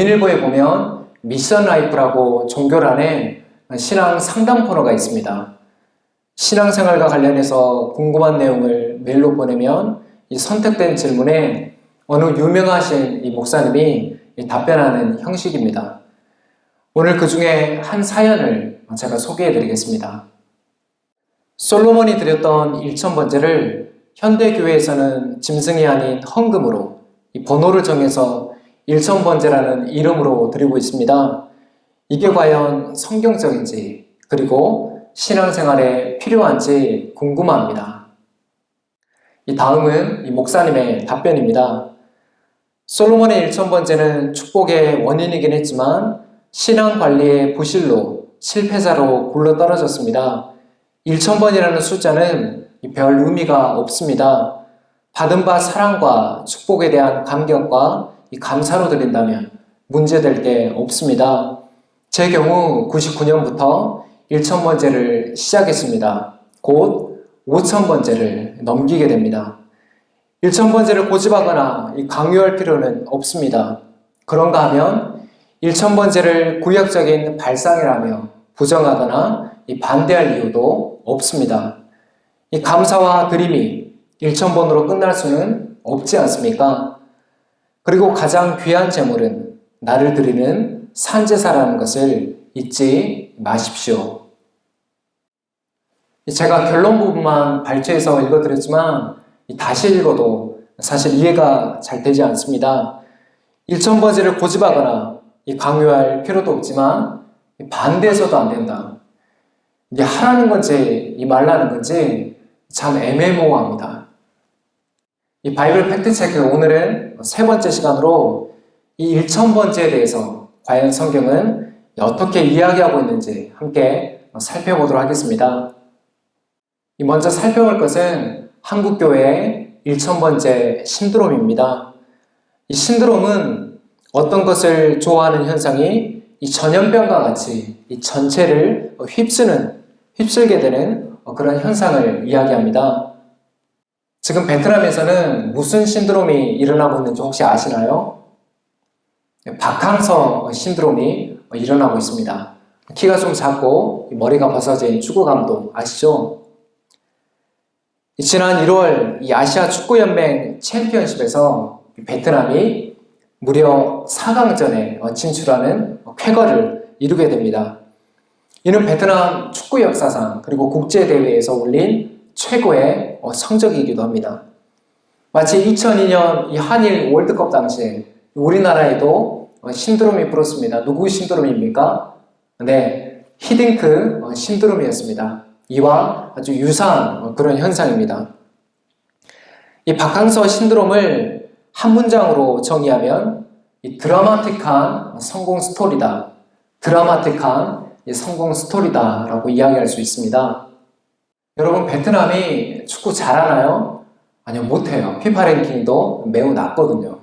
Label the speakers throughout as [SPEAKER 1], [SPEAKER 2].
[SPEAKER 1] 국민일보에 보면 미션 라이프라고 종교란에 신앙 상담 코너가 있습니다. 신앙생활과 관련해서 궁금한 내용을 메일로 보내면 이 선택된 질문에 어느 유명하신 이 목사님이 답변하는 형식입니다. 오늘 그 중에 한 사연을 제가 소개해 드리겠습니다. 솔로몬이 드렸던 1000번제를 현대교회에서는 짐승이 아닌 헌금으로 이 번호를 정해서 1000번제라는 이름으로 드리고 있습니다. 이게 과연 성경적인지 그리고 신앙생활에 필요한지 궁금합니다. 이 다음은 이 목사님의 답변입니다. 솔로몬의 1000번제는 축복의 원인이긴 했지만 신앙관리의 부실로 실패자로 굴러떨어졌습니다. 1000번이라는 숫자는 별 의미가 없습니다. 받은 바 사랑과 축복에 대한 감격과 감사로 드린다면 문제될 게 없습니다. 제 경우 99년부터 1000번제를 시작했습니다. 곧 5000번제를 넘기게 됩니다. 1000번제를 고집하거나 강요할 필요는 없습니다. 그런가 하면 1000번제를 구약적인 발상이라며 부정하거나 반대할 이유도 없습니다. 이 감사와 드림이 1000번으로 끝날 수는 없지 않습니까? 그리고 가장 귀한 제물은 나를 드리는 산제사라는 것을 잊지 마십시오. 제가 결론 부분만 발췌해서 읽어드렸지만 다시 읽어도 사실 이해가 잘 되지 않습니다. 1000번제를 고집하거나 강요할 필요도 없지만 반대해서도 안 된다. 이게 하라는 건지 말라는 건지 참 애매모호합니다. 이 바이블 팩트체크 오늘은 세 번째 시간으로 이 1000번제에 대해서 과연 성경은 어떻게 이야기하고 있는지 함께 살펴보도록 하겠습니다. 먼저 살펴볼 것은 한국교회의 1000번제 신드롬입니다. 이 신드롬은 어떤 것을 좋아하는 현상이 이 전염병과 같이 이 전체를 휩쓸게 되는 그런 현상을 이야기합니다. 지금 베트남에서는 무슨 신드롬이 일어나고 있는지 혹시 아시나요? 박항서 신드롬이 일어나고 있습니다. 키가 좀 작고 머리가 벗어진 축구 감독 아시죠? 지난 1월 이 아시아 축구연맹 챔피언십에서 베트남이 무려 4강전에 진출하는 쾌거를 이루게 됩니다. 이는 베트남 축구 역사상 그리고 국제대회에서 올린 최고의 성적이기도 합니다. 마치 2002년 이 한일 월드컵 당시에 우리나라에도 신드롬이 불었습니다. 누구 신드롬입니까? 네, 히딩크 신드롬이었습니다. 이와 아주 유사한 그런 현상입니다. 이 박항서 신드롬을 한 문장으로 정의하면 이 드라마틱한 성공 스토리다. 드라마틱한 성공 스토리다 라고 이야기할 수 있습니다. 여러분, 베트남이 축구 잘하나요? 아니요, 못해요. 피파 랭킹도 매우 낮거든요.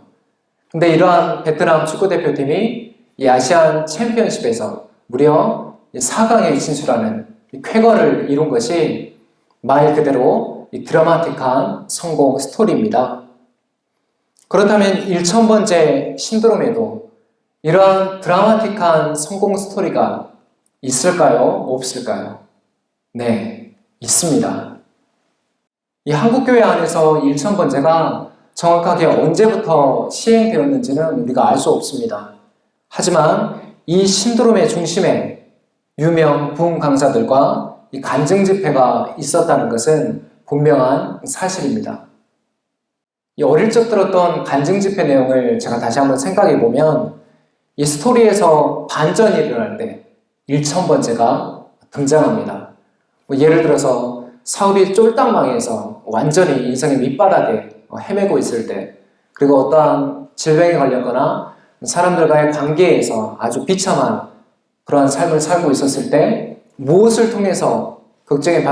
[SPEAKER 1] 근데 이러한 베트남 축구대표팀이 이 아시안 챔피언십에서 무려 4강에 진출하는 쾌거를 이룬 것이 말 그대로 이 드라마틱한 성공 스토리입니다. 그렇다면 1000번제 신드롬에도 이러한 드라마틱한 성공 스토리가 있을까요? 없을까요? 네, 있습니다. 이 한국교회 안에서 1000번제가 정확하게 언제부터 시행되었는지는 우리가 알 수 없습니다. 하지만 이 신드롬의 중심에 유명 부흥 강사들과 이 간증 집회가 있었다는 것은 분명한 사실입니다. 이 어릴 적 들었던 간증 집회 내용을 제가 다시 한번 생각해 보면 이 스토리에서 반전이 일어날 때 1000번제가 등장합니다. 예를 들어서 사업이 쫄딱 망해서 완전히 인생의 밑바닥에 헤매고 있을 때, 그리고 어떠한 질병에 걸렸거나 사람들과의 관계에서 아주 비참한 그러한 삶을 살고 있었을 때 무엇을 통해서 극적인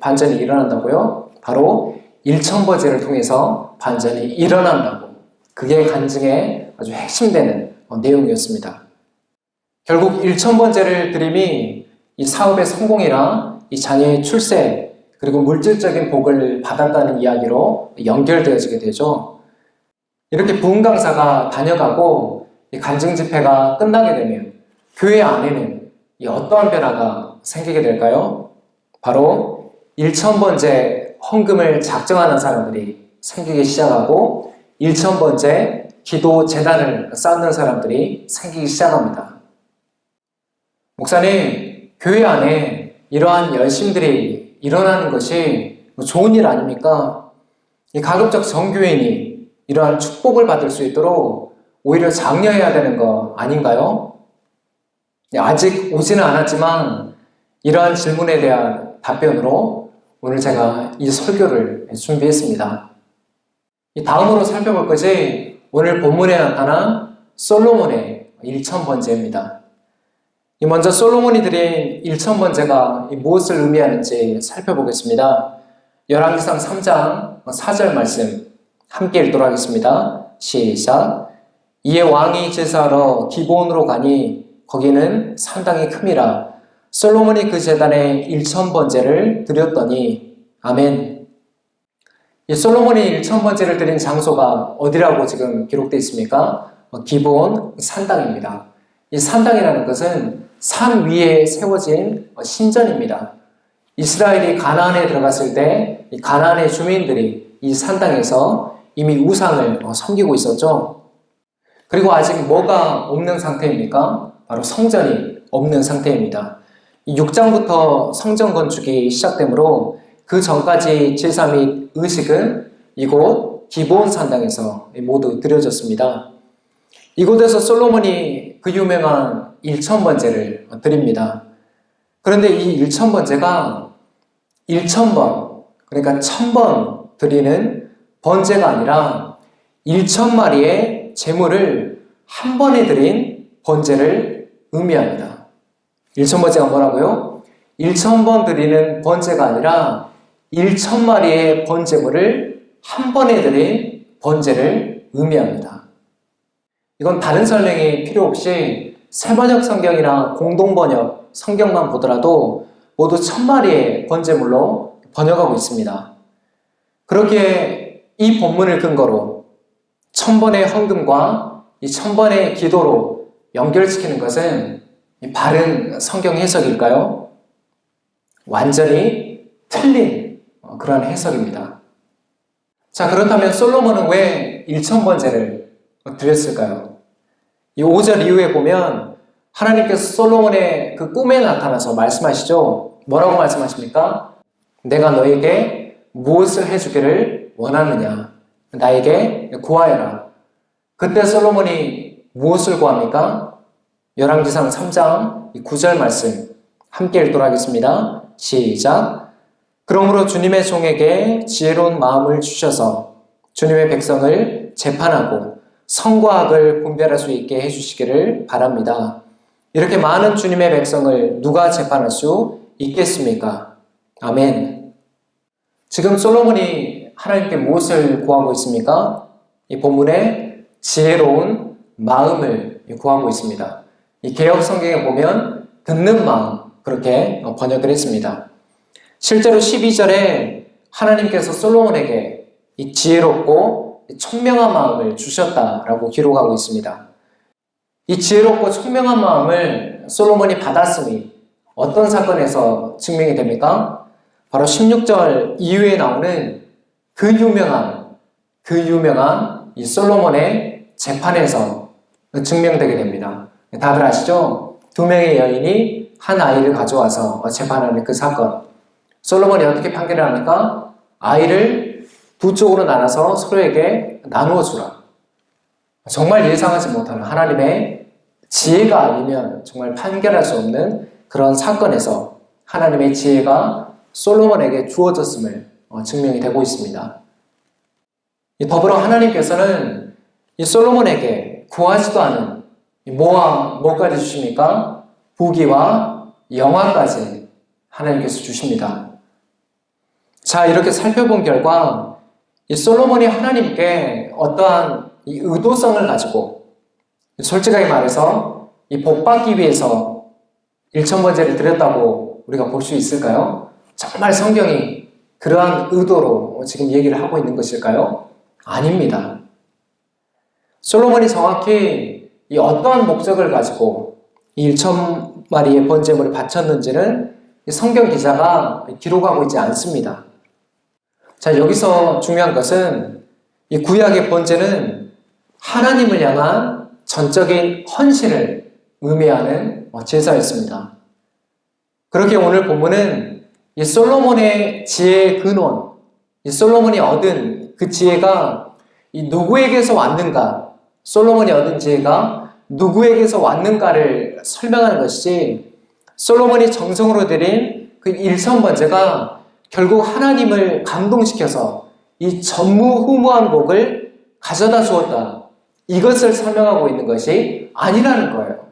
[SPEAKER 1] 반전이 일어난다고요? 바로 1000번제를 통해서 반전이 일어난다고. 그게 간증의 아주 핵심되는 내용이었습니다. 결국 1000번제를 드림이 이 사업의 성공이나 이 자녀의 출세 그리고 물질적인 복을 받았다는 이야기로 연결되어지게 되죠. 이렇게 부흥 강사가 다녀가고 이 간증 집회가 끝나게 되면 교회 안에는 이 어떠한 변화가 생기게 될까요? 바로 1000번째 헌금을 작정하는 사람들이 생기기 시작하고 1000번째 기도 재단을 쌓는 사람들이 생기기 시작합니다. 목사님, 교회 안에 이러한 열심들이 일어나는 것이 좋은 일 아닙니까? 이 가급적 정교인이 이러한 축복을 받을 수 있도록 오히려 장려해야 되는 거 아닌가요? 아직 오지는 않았지만 이러한 질문에 대한 답변으로 오늘 제가 이 설교를 준비했습니다. 다음으로 살펴볼 것이 오늘 본문에 나타난 솔로몬의 1000번제입니다. 먼저 솔로몬이 드린 1000번제가 무엇을 의미하는지 살펴보겠습니다. 열왕기상 3장 4절 말씀 함께 읽도록 하겠습니다. 시작. 이에 왕이 제사하러 기브온으로 가니 거기는 산당이 큼이라. 솔로몬이 그 제단에 1000번제를 드렸더니 아멘. 이 솔로몬이 1000번제를 드린 장소가 어디라고 지금 기록되어 있습니까? 기브온 산당입니다. 이 산당이라는 것은 산 위에 세워진 신전입니다. 이스라엘이 가나안에 들어갔을 때 이 가나안의 주민들이 이 산당에서 이미 우상을 섬기고 있었죠. 그리고 아직 뭐가 없는 상태입니까? 바로 성전이 없는 상태입니다. 6장부터 성전 건축이 시작되므로 그 전까지 제사 및 의식은 이곳 기브온 산당에서 모두 드려졌습니다. 이곳에서 솔로몬이 그 유명한 1000번제를 드립니다. 그런데 이 1000번제가 1000번, 그러니까 1000번 드리는 번제가 아니라 1000마리의 제물을 한 번에 드린 번제를 의미합니다. 1000번제가 뭐라고요? 1000번 드리는 번제가 아니라 1000마리의 번제물을 한 번에 드린 번제를 의미합니다. 이건 다른 설명이 필요 없이 새번역 성경이나 공동번역 성경만 보더라도 모두 1000마리의 번제물로 번역하고 있습니다. 그렇기에 이 본문을 근거로 1000번의 헌금과 이 1000번의 기도로 연결시키는 것은 바른 성경 해석일까요? 완전히 틀린 그런 해석입니다. 자, 그렇다면 솔로몬은 왜 1000번제를 드렸을까요? 이 5절 이후에 보면 하나님께서 솔로몬의 그 꿈에 나타나서 말씀하시죠. 뭐라고 말씀하십니까? 내가 너에게 무엇을 해주기를 원하느냐? 나에게 구하여라. 그때 솔로몬이 무엇을 구합니까? 열왕기상 3장 9절 말씀 함께 읽도록 하겠습니다. 시작. 그러므로 주님의 종에게 지혜로운 마음을 주셔서 주님의 백성을 재판하고 선과 악을 분별할 수 있게 해주시기를 바랍니다. 이렇게 많은 주님의 백성을 누가 재판할 수 있겠습니까? 아멘. 지금 솔로몬이 하나님께 무엇을 구하고 있습니까? 이 본문에 지혜로운 마음을 구하고 있습니다. 이 개역 성경에 보면 듣는 마음 그렇게 번역을 했습니다. 실제로 12절에 하나님께서 솔로몬에게 이 지혜롭고 총명한 마음을 주셨다라고 기록하고 있습니다. 이 지혜롭고 총명한 마음을 솔로몬이 받았음이 어떤 사건에서 증명이 됩니까? 바로 16절 이후에 나오는 그 유명한 이 솔로몬의 재판에서 증명되게 됩니다. 다들 아시죠? 두 명의 여인이 한 아이를 가져와서 재판하는 그 사건. 솔로몬이 어떻게 판결을 합니까? 아이를 두 쪽으로 나눠서 서로에게 나누어 주라. 정말 예상하지 못하는 하나님의 지혜가 아니면 정말 판결할 수 없는 그런 사건에서 하나님의 지혜가 솔로몬에게 주어졌음을 증명이 되고 있습니다. 더불어 하나님께서는 이 솔로몬에게 구하지도 않은 뭐와 뭐까지 주십니까? 부귀와 영화까지 하나님께서 주십니다. 자, 이렇게 살펴본 결과 이 솔로몬이 하나님께 어떠한 이 의도성을 가지고 솔직하게 말해서 이 복받기 위해서 1000번제를 드렸다고 우리가 볼 수 있을까요? 정말 성경이 그러한 의도로 지금 얘기를 하고 있는 것일까요? 아닙니다. 솔로몬이 정확히 이 어떠한 목적을 가지고 이 1,000마리의 번제물을 바쳤는지는 성경 기자가 기록하고 있지 않습니다. 자, 여기서 중요한 것은 이 구약의 번제는 하나님을 향한 전적인 헌신을 의미하는 제사였습니다. 그렇게 오늘 본문은 이 솔로몬의 지혜의 근원, 이 솔로몬이 얻은 그 지혜가 이 누구에게서 왔는가, 솔로몬이 얻은 지혜가 누구에게서 왔는가를 설명하는 것이지, 솔로몬이 정성으로 드린 그 일천번제가 결국 하나님을 감동시켜서 이 전무후무한 복을 가져다 주었다, 이것을 설명하고 있는 것이 아니라는 거예요.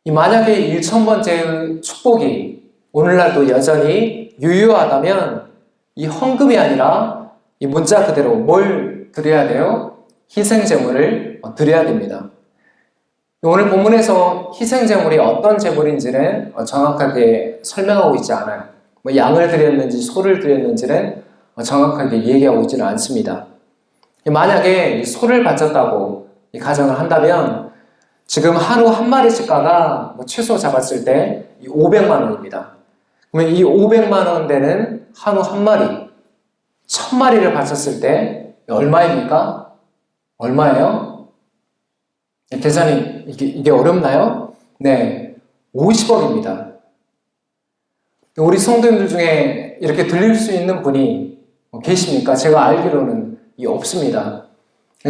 [SPEAKER 1] 만약에 일천번제의 축복이 오늘날도 여전히 유효하다면 이 헌금이 아니라 이 문자 그대로 뭘 드려야 돼요? 희생제물을 드려야 됩니다. 오늘 본문에서 희생제물이 어떤 제물인지는 정확하게 설명하고 있지 않아요. 양을 드렸는지 소를 드렸는지는 정확하게 얘기하고 있지는 않습니다. 만약에 소를 바쳤다고 가정을 한다면 지금 한우 한 마리 시가가 최소 잡았을 때 500만 원입니다. 그러면 이 500만 원 되는 한우 한 마리, 1000마리를 바쳤을 때 얼마입니까? 얼마예요? 계산이 이게 어렵나요? 네, 50억입니다. 우리 성도님들 중에 이렇게 들릴 수 있는 분이 계십니까? 제가 알기로는 없습니다.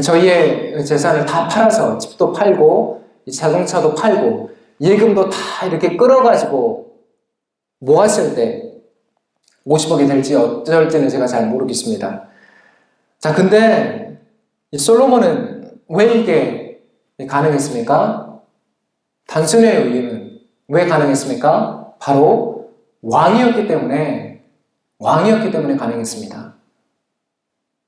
[SPEAKER 1] 저희의 재산을 다 팔아서 집도 팔고 자동차도 팔고 예금도 다 이렇게 끌어가지고 모았을 때 50억이 될지 어쩔지는 제가 잘 모르겠습니다. 자, 근데 이 솔로몬은 왜 이게 가능했습니까? 단순의 이유는 왜 가능했습니까? 바로 왕이었기 때문에 가능했습니다.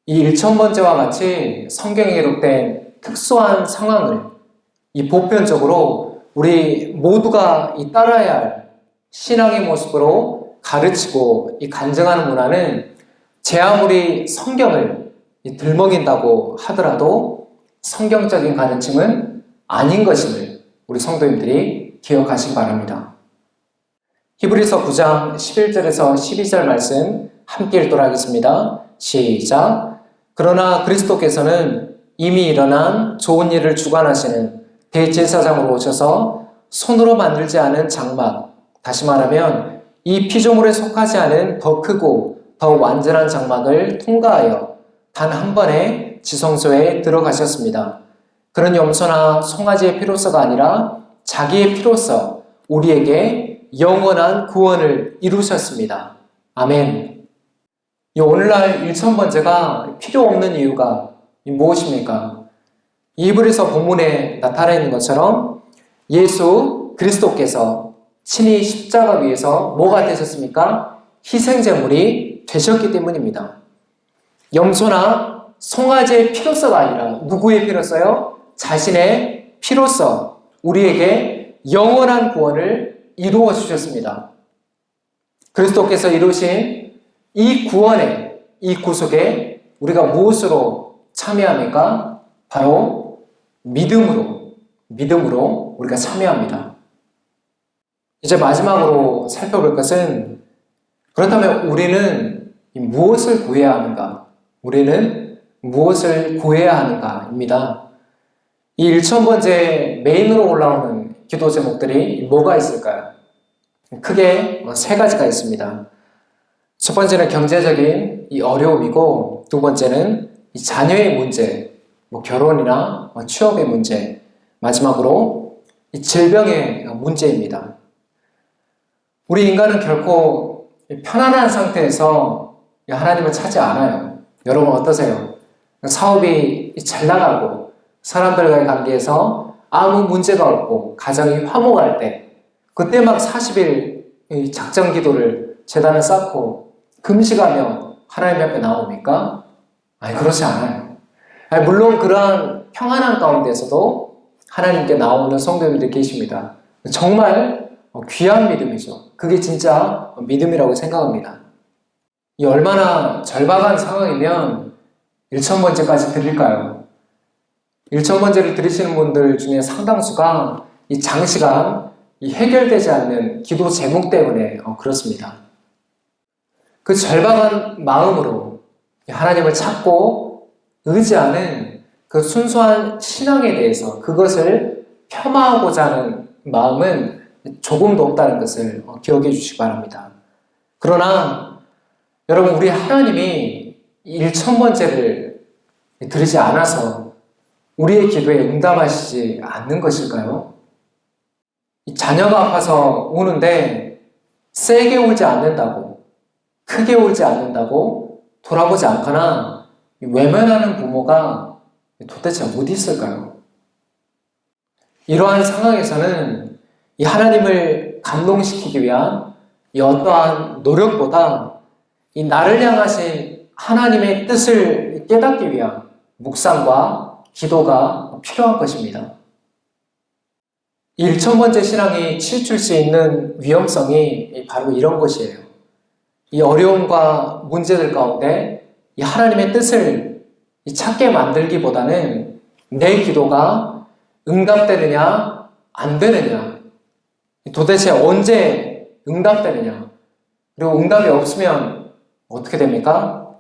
[SPEAKER 1] 이 일천번제와 같이 성경에 기록된 특수한 상황을 이 보편적으로 우리 모두가 따라야 할 신앙의 모습으로 가르치고 간증하는 문화는 제 아무리 성경을 들먹인다고 하더라도 성경적인 가르침은 아닌 것임을 우리 성도님들이 기억하시기 바랍니다. 히브리서 9장 11절에서 12절 말씀 함께 읽도록 하겠습니다. 시작. 그러나 그리스도께서는 이미 일어난 좋은 일을 주관하시는 대제사장으로 오셔서 손으로 만들지 않은 장막, 다시 말하면 이 피조물에 속하지 않은 더 크고 더 완전한 장막을 통과하여 단 한 번에 지성소에 들어가셨습니다. 그런 염소나 송아지의 피로서가 아니라 자기의 피로서 우리에게 영원한 구원을 이루셨습니다. 아멘. 이 오늘날 일천번제가 필요 없는 이유가 무엇입니까? 히브리서 본문에 나타나 있는 것처럼 예수 그리스도께서 친히 십자가 위에서 뭐가 되셨습니까? 희생제물이 되셨기 때문입니다. 염소나 송아지의 피로서가 아니라 누구의 피로서요? 자신의 피로서 우리에게 영원한 구원을 이루어 주셨습니다. 그리스도께서 이루신 이 구원에, 이 구속에 우리가 무엇으로 참여합니까? 바로 믿음으로 우리가 참여합니다. 이제 마지막으로 살펴볼 것은, 그렇다면 우리는 무엇을 구해야 하는가? 우리는 무엇을 구해야 하는가입니다. 이 일천번제 메인으로 올라오는 기도 제목들이 뭐가 있을까요? 크게 세 가지가 있습니다. 첫 번째는 경제적인 이 어려움이고, 두 번째는 이 자녀의 문제, 결혼이나 취업의 문제, 마지막으로 이 질병의 문제입니다. 우리 인간은 결코 편안한 상태에서 하나님을 찾지 않아요. 여러분 어떠세요? 사업이 잘 나가고 사람들과의 관계에서 아무 문제가 없고 가정이 화목할 때, 그때 막 40일 작정 기도를 제단을 쌓고 금식하며 하나님 앞에 나옵니까? 아니, 그렇지 않아요. 물론 그러한 평안한 가운데서도 하나님께 나오는 성도님들이 계십니다. 정말 귀한 믿음이죠. 그게 진짜 믿음이라고 생각합니다. 이 얼마나 절박한 상황이면 일천번제까지 드릴까요? 일천번제를 드리시는 분들 중에 상당수가 이 장시간 이 해결되지 않는 기도 제목 때문에 그렇습니다. 그 절박한 마음으로 하나님을 찾고 의지하는 그 순수한 신앙에 대해서 그것을 폄하하고자 하는 마음은 조금도 없다는 것을 기억해 주시기 바랍니다. 그러나 여러분, 우리 하나님이 1,000번째를 드리지 않아서 우리의 기도에 응답하시지 않는 것일까요? 자녀가 아파서 우는데 세게 울지 않는다고, 크게 울지 않는다고 돌아보지 않거나 외면하는 부모가 도대체 어디 있을까요? 이러한 상황에서는 이 하나님을 감동시키기 위한 이 어떠한 노력보다 이 나를 향하신 하나님의 뜻을 깨닫기 위한 묵상과 기도가 필요한 것입니다. 1,000번째 신앙이 치우칠 수 있는 위험성이 바로 이런 것이에요. 이 어려움과 문제들 가운데 이 하나님의 뜻을 찾게 만들기보다는 내 기도가 응답되느냐 안 되느냐, 도대체 언제 응답되느냐, 그리고 응답이 없으면 어떻게 됩니까?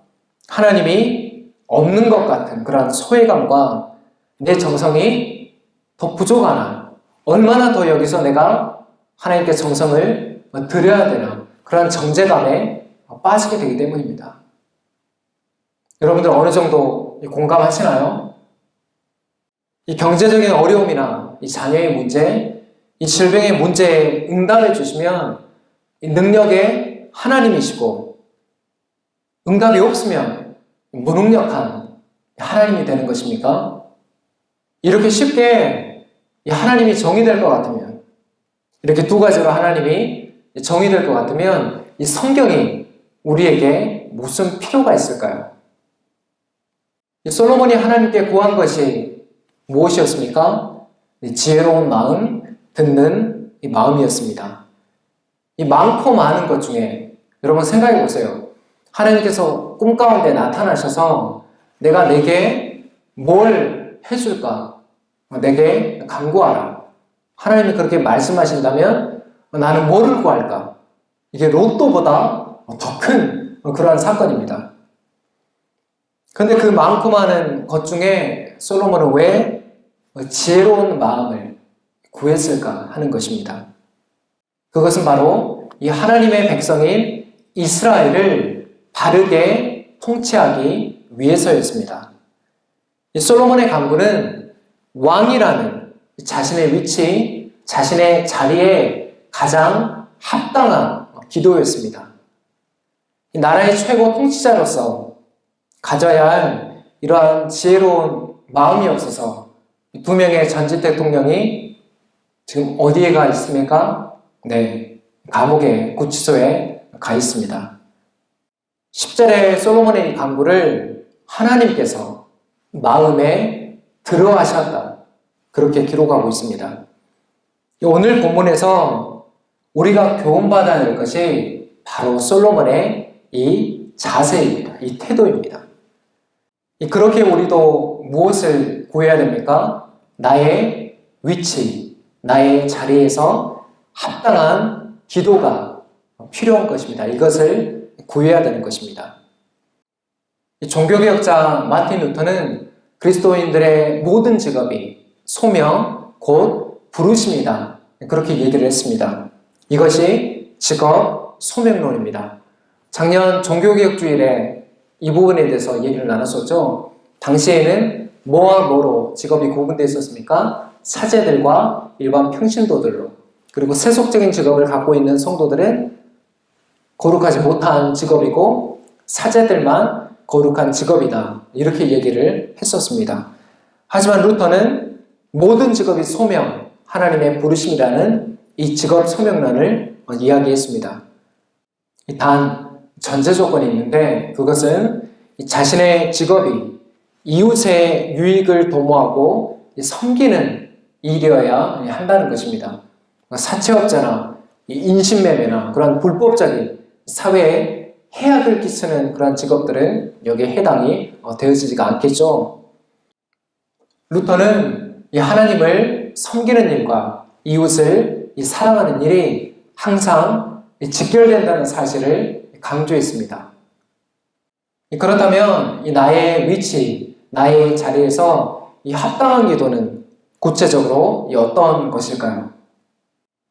[SPEAKER 1] 하나님이 없는 것 같은 그런 소외감과 내 정성이 더 부족하나, 얼마나 더 여기서 내가 하나님께 정성을 드려야 되나, 그런 정죄감에 빠지게 되기 때문입니다. 여러분들 어느 정도 공감하시나요? 이 경제적인 어려움이나 이 자녀의 문제, 이 질병의 문제에 응답해 주시면 이 능력의 하나님이시고, 응답이 없으면 무능력한 하나님이 되는 것입니까? 이렇게 쉽게 하나님이 정의될 것 같으면, 이렇게 두 가지로 하나님이 정의될 것 같으면 이 성경이 우리에게 무슨 필요가 있을까요? 솔로몬이 하나님께 구한 것이 무엇이었습니까? 지혜로운 마음, 듣는 이 마음이었습니다. 이 많고 많은 것 중에 여러분 생각해 보세요. 하나님께서 꿈 가운데 나타나셔서 내가 내게 뭘 해줄까? 내게 간구하라. 하나님이 그렇게 말씀하신다면 나는 뭐를 구할까? 이게 로또보다 더 큰 그러한 사건입니다. 그런데 그 많고 많은 것 중에 솔로몬은 왜 지혜로운 마음을 구했을까 하는 것입니다. 그것은 바로 이 하나님의 백성인 이스라엘을 바르게 통치하기 위해서였습니다. 이 솔로몬의 간구는 왕이라는 자신의 위치, 자신의 자리에 가장 합당한 기도였습니다. 이 나라의 최고 통치자로서 가져야 할 이러한 지혜로운 마음이 없어서 두 명의 전직 대통령이 지금 어디에 가 있습니까? 네, 감옥에, 구치소에 가 있습니다. 10절에 솔로몬의 이 간구를 하나님께서 마음에 들어하셨다, 그렇게 기록하고 있습니다. 오늘 본문에서 우리가 교훈받아야 할 것이 바로 솔로몬의 이 자세입니다. 이 태도입니다. 그렇게 우리도 무엇을 구해야 됩니까? 나의 위치, 나의 자리에서 합당한 기도가 필요한 것입니다. 이것을 구해야 되는 것입니다. 종교개혁자 마틴 루터는 그리스도인들의 모든 직업이 소명, 곧 부르심이다, 그렇게 얘기를 했습니다. 이것이 직업 소명론입니다. 작년 종교개혁주일에 이 부분에 대해서 얘기를 나눴었죠. 당시에는 뭐와 뭐로 직업이 구분되어 있었습니까? 사제들과 일반 평신도들로, 그리고 세속적인 직업을 갖고 있는 성도들은 거룩하지 못한 직업이고 사제들만 거룩한 직업이다, 이렇게 얘기를 했었습니다. 하지만 루터는 모든 직업이 소명, 하나님의 부르심이라는 이 직업 소명론을 이야기했습니다. 단 전제 조건이 있는데, 그것은 자신의 직업이 이웃의 유익을 도모하고 섬기는 일이어야 한다는 것입니다. 사채업자나 인신매매나 그런 불법적인 사회에 해악을 끼치는 그런 직업들은 여기에 해당이 되어지지가 않겠죠. 루터는 이 하나님을 섬기는 일과 이웃을 사랑하는 일이 항상 직결된다는 사실을 강조했습니다. 그렇다면 이 나의 위치, 나의 자리에서 이 합당한 기도는 구체적으로 어떤 것일까요?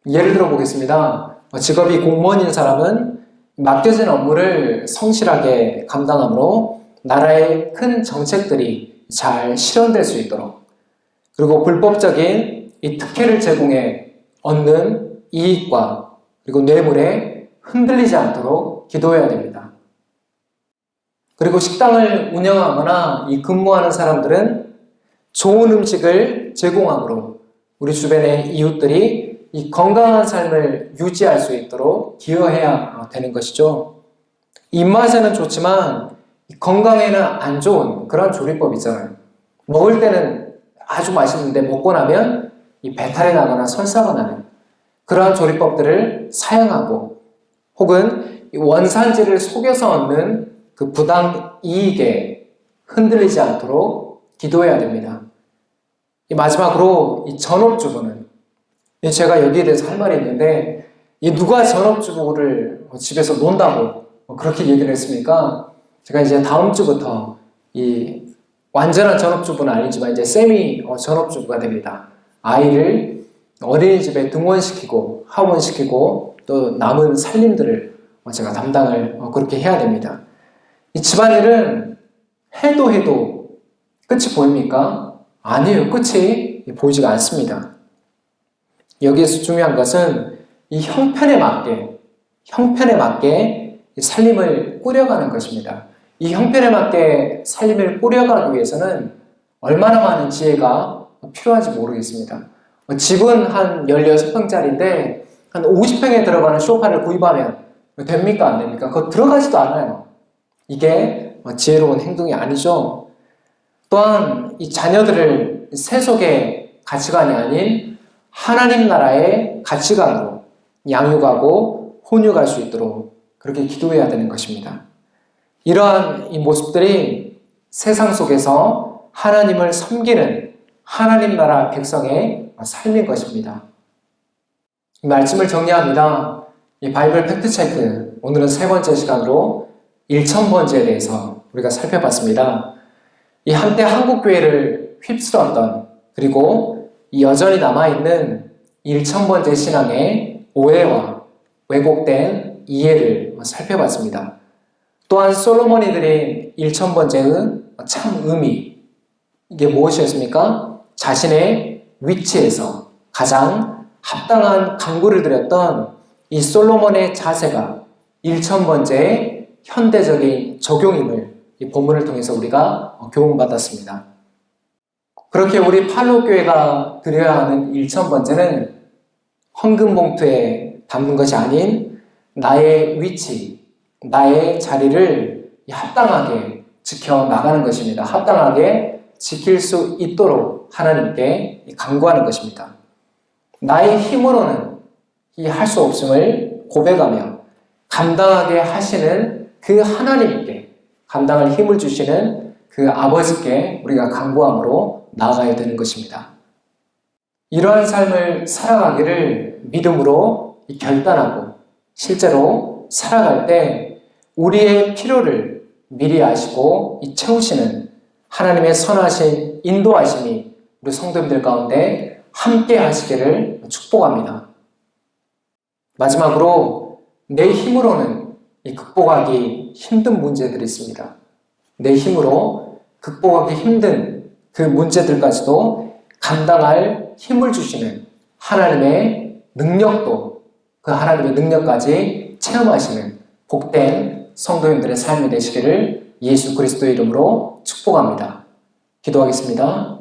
[SPEAKER 1] 예를 들어 보겠습니다. 직업이 공무원인 사람은 맡겨진 업무를 성실하게 감당함으로 나라의 큰 정책들이 잘 실현될 수 있도록, 그리고 불법적인 이 특혜를 제공해 얻는 이익과 그리고 뇌물에 흔들리지 않도록 기도해야 됩니다. 그리고 식당을 운영하거나 이 근무하는 사람들은 좋은 음식을 제공함으로 우리 주변의 이웃들이 이 건강한 삶을 유지할 수 있도록 기여해야 되는 것이죠. 입맛에는 좋지만 건강에는 안 좋은 그런 조리법이잖아요. 먹을 때는 아주 맛있는데 먹고 나면 이 배탈이 나거나 설사가 나는 그러한 조리법들을 사용하고, 혹은 원산지를 속여서 얻는 그 부당 이익에 흔들리지 않도록 기도해야 됩니다. 마지막으로 이 전업주부는, 제가 여기에 대해서 할 말이 있는데, 누가 전업주부를 집에서 논다고 그렇게 얘기를 했습니까? 제가 이제 다음 주부터 이 완전한 전업주부는 아니지만 이제 세미 전업주부가 됩니다. 아이를 어린이집에 등원시키고 하원시키고 또 남은 살림들을 제가 담당을 그렇게 해야 됩니다. 이 집안일은 해도 끝이 보입니까? 아니에요. 끝이 보이지가 않습니다. 여기에서 중요한 것은 이 형편에 맞게 살림을 꾸려가는 것입니다. 이 형편에 맞게 살림을 꾸려가기 위해서는 얼마나 많은 지혜가 필요한지 모르겠습니다. 집은 한 16평짜리인데 한 50평에 들어가는 소파를 구입하면 됩니까? 안 됩니까? 그거 들어가지도 않아요. 이게 지혜로운 행동이 아니죠. 또한 이 자녀들을 세속의 가치관이 아닌 하나님 나라의 가치관으로 양육하고 혼육할 수 있도록 그렇게 기도해야 되는 것입니다. 이러한 이 모습들이 세상 속에서 하나님을 섬기는 하나님 나라 백성의 삶인 것입니다. 이 말씀을 정리합니다. 이 바이블 팩트체크, 오늘은 세 번째 시간으로 1000번째에 대해서 우리가 살펴봤습니다. 이 한때 한국교회를 휩쓸었던, 그리고 여전히 남아있는 1000번째 신앙의 오해와 왜곡된 이해를 살펴봤습니다. 또한 솔로몬이 드린 1000번째의 참 의미, 이게 무엇이었습니까? 자신의 위치에서 가장 합당한 간구를 드렸던 이 솔로몬의 자세가 1000번째의 현대적인 적용임을 이 본문을 통해서 우리가 교훈받았습니다. 그렇게 우리 팔로교회가 드려야 하는 1000번째는 헌금 봉투에 담는 것이 아닌 나의 위치, 나의 자리를 합당하게 지켜나가는 것입니다. 합당하게 지킬 수 있도록 하나님께 간구하는 것입니다. 나의 힘으로는 할 수 없음을 고백하며 감당하게 하시는 그 하나님께, 감당할 힘을 주시는 그 아버지께 우리가 간구함으로 나아가야 되는 것입니다. 이러한 삶을 살아가기를 믿음으로 결단하고 실제로 살아갈 때 우리의 필요를 미리 아시고 채우시는 하나님의 선하신 인도하심이 우리 성도님들 가운데 함께 하시기를 축복합니다. 마지막으로 내 힘으로는 극복하기 힘든 문제들이 있습니다. 내 힘으로 극복하기 힘든 그 문제들까지도 감당할 힘을 주시는 하나님의 능력도, 그 하나님의 능력까지 체험하시는 복된 성도님들의 삶이 되시기를 예수 그리스도의 이름으로 축복합니다. 기도하겠습니다.